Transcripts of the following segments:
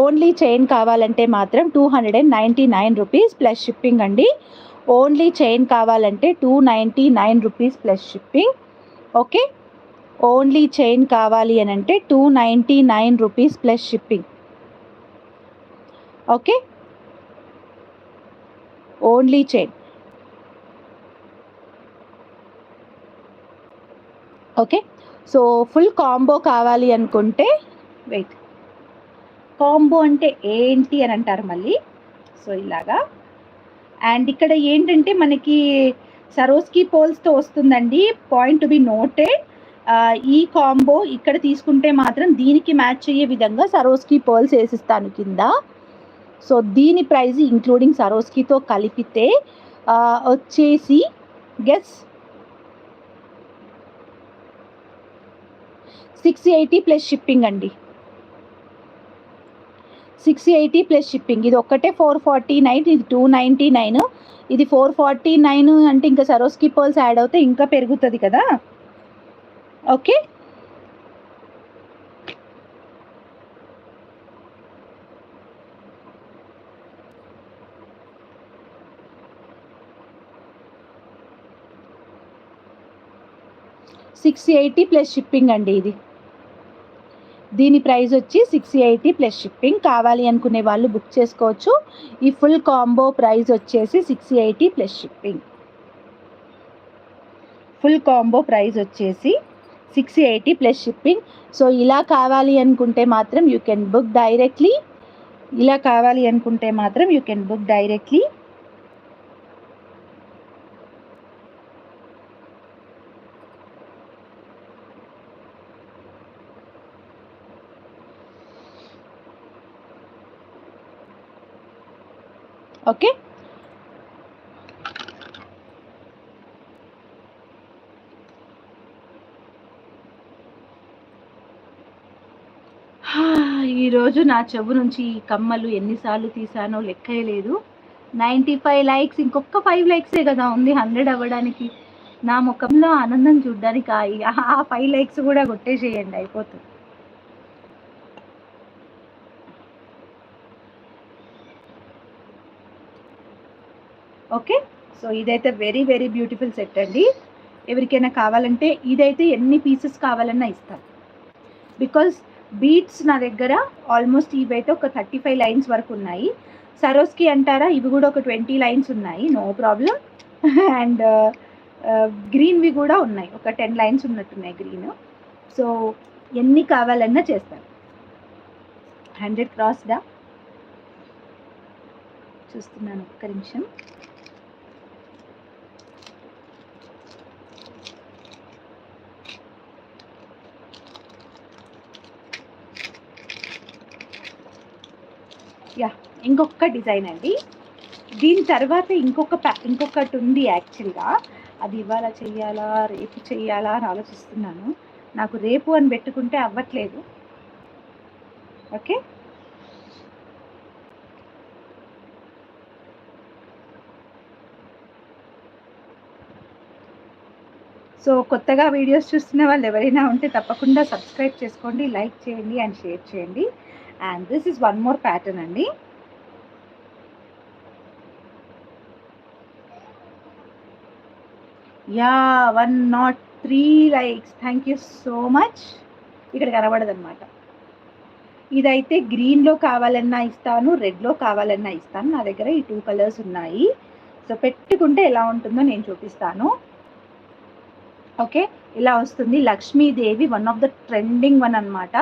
Only chain కావాలంటే మాత్రం 299 rupees plus shipping అండి. ఓన్లీ చైన్ కావాలంటే 299 rupees plus shipping. Okay, only chain కావాలి అని అంటే 299 rupees plus shipping. Okay, only chain. Okay, so full combo కావాలి అనుకుంటే వెయిట్, కాంబో అంటే ఏంటి అని అంటారు మళ్ళీ. సో ఇలాగా, అండ్ ఇక్కడ ఏంటంటే మనకి సరోస్కి పోల్స్తో వస్తుందండి. పాయింట్ టు బి నోటెడ్, ఈ కాంబో ఇక్కడ తీసుకుంటే మాత్రం దీనికి మ్యాచ్ అయ్యే విధంగా సరోస్కి పర్ల్స్ వేసిస్తాను కింద. సో దీని ప్రైస్ ఇంక్లూడింగ్ సరోస్కితో కలిపితే వచ్చేసి గెస్ 680 ప్లస్ షిప్పింగ్ అండి. 680 ప్లస్ షిప్పింగ్. ఇది ఒక్కటే 449, ఇది 299, ఇది 449 అంటే ఇంకా సరోస్కి పర్ల్స్ యాడ్ అవుతే ఇంకా పెరుగుతుంది కదా. ఓకే, $680 ప్లస్ షిప్పింగ్ అండి. ఇది దీని ప్రైస్ వచ్చి 680 ప్లస్ షిప్పింగ్. కావాలి అనుకునే వాళ్ళు బుక్ చేసుకోవచ్చు. ఈ ఫుల్ కాంబో ప్రైస్ వచ్చేసి 680 plus shipping. Full combo price వచ్చేసి 680 ప్లస్ షిప్పింగ్. సో ఇలా కావాలి అనుకుంటే మాత్రం యూ కెన్ బుక్ డైరెక్ట్లీ. ఇలా కావాలి అనుకుంటే మాత్రం you can book directly. Okay, ఈరోజు నా చెవు నుంచి ఈ కమ్మలు ఎన్నిసార్లు తీసానో లెక్కే లేదు. 95 లైక్స్, ఇంకొక 5 లైక్సే కదా ఉంది 100 అవ్వడానికి. నా ముఖంలో ఆనందం చూడ్డానికి ఆ 5 లైక్స్ కూడా కొట్టేసేయండి, అయిపోతుంది. ఓకే, సో ఇదైతే వెరీ వెరీ బ్యూటిఫుల్ సెట్ అండి. ఎవరికైనా కావాలంటే ఇదైతే ఎన్ని పీసెస్ కావాలన్నా ఇస్తాను. బికాజ్ బీట్స్ నా దగ్గర ఆల్మోస్ట్ ఇవైతే ఒక 35 లైన్స్ వరకు ఉన్నాయి. సరోస్కి అంటారా, ఇవి కూడా ఒక 20 లైన్స్ ఉన్నాయి, నో ప్రాబ్లం. అండ్ గ్రీన్వి కూడా ఉన్నాయి, ఒక 10 లైన్స్ ఉన్నట్టున్నాయి గ్రీన్. సో ఎన్ని కావాలన్నా చేస్తాను. 100 క్రాస్డా చూస్తున్నాను, ఒక్క నిమిషం. యా, ఇంకొక డిజైన్ అండి. దీని తర్వాత ఇంకొకటి ఉంది యాక్చువల్గా. అది ఇవాళ చెయ్యాలా రేపు చెయ్యాలా అని ఆలోచిస్తున్నాను. నాకు రేపు అని పెట్టుకుంటే అవ్వట్లేదు. ఓకే, సో కొత్తగా వీడియోస్ చూస్తున్న వాళ్ళు ఎవరైనా ఉంటే తప్పకుండా సబ్స్క్రైబ్ చేసుకోండి, లైక్ చేయండి అండ్ షేర్ చేయండి. And this is one more pattern అండి. Yeah, 103 likes, thank you so much. ఇక్కడ కనబడదు అనమాట. ఇదైతే గ్రీన్లో కావాలన్నా ఇస్తాను, రెడ్లో కావాలన్నా ఇస్తాను. నా దగ్గర ఈ 2 కలర్స్ ఉన్నాయి. సో పెట్టుకుంటే ఎలా ఉంటుందో నేను చూపిస్తాను. ఓకే, ఇలా వస్తుంది. Lakshmidevi one of the trending one అనమాట.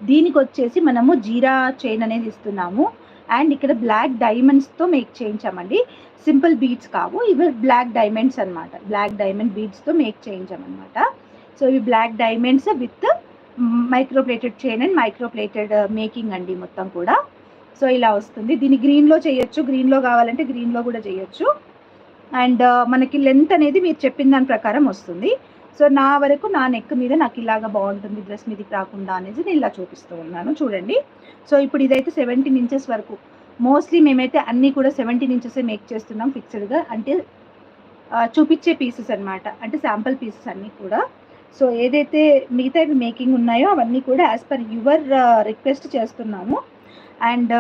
దీనికి వచ్చేసి మనము జీరా చైన్ అనేది ఇస్తున్నాము. అండ్ ఇక్కడ బ్లాక్ డైమండ్స్తో మేక్ చేయించామండి. సింపుల్ బీడ్స్ కావు, ఇవి బ్లాక్ డైమండ్స్ అనమాట. బ్లాక్ డైమండ్ బీడ్స్తో మేక్ చేయించామన్నమాట. సో ఇవి black diamonds with microplated chain and microplated making అండి మొత్తం కూడా. సో ఇలా వస్తుంది. దీన్ని గ్రీన్లో చేయొచ్చు, గ్రీన్లో కావాలంటే గ్రీన్లో కూడా చేయొచ్చు. అండ్ మనకి లెంత్ అనేది మీరు చెప్పిన దాని ప్రకారం వస్తుంది. సో నా వరకు నా నెక్ మీద నాకు ఇలాగా బాగుంటుంది, డ్రెస్ మీదకి రాకుండా అనేది నేను ఇలా చూపిస్తూ ఉన్నాను, చూడండి. సో ఇప్పుడు ఇదైతే 17 ఇంచెస్ వరకు, మోస్ట్లీ మేమైతే అన్నీ కూడా 17 ఇంచెసే మేక్ చేస్తున్నాం ఫిక్స్డ్గా. అంటే చూపించే పీసెస్ అనమాట, అంటే శాంపుల్ పీసెస్ అన్నీ కూడా. సో ఏదైతే మిగతా మేకింగ్ ఉన్నాయో అవన్నీ కూడా యాజ్ పర్ యువర్ రిక్వెస్ట్ చేస్తున్నాము. అండ్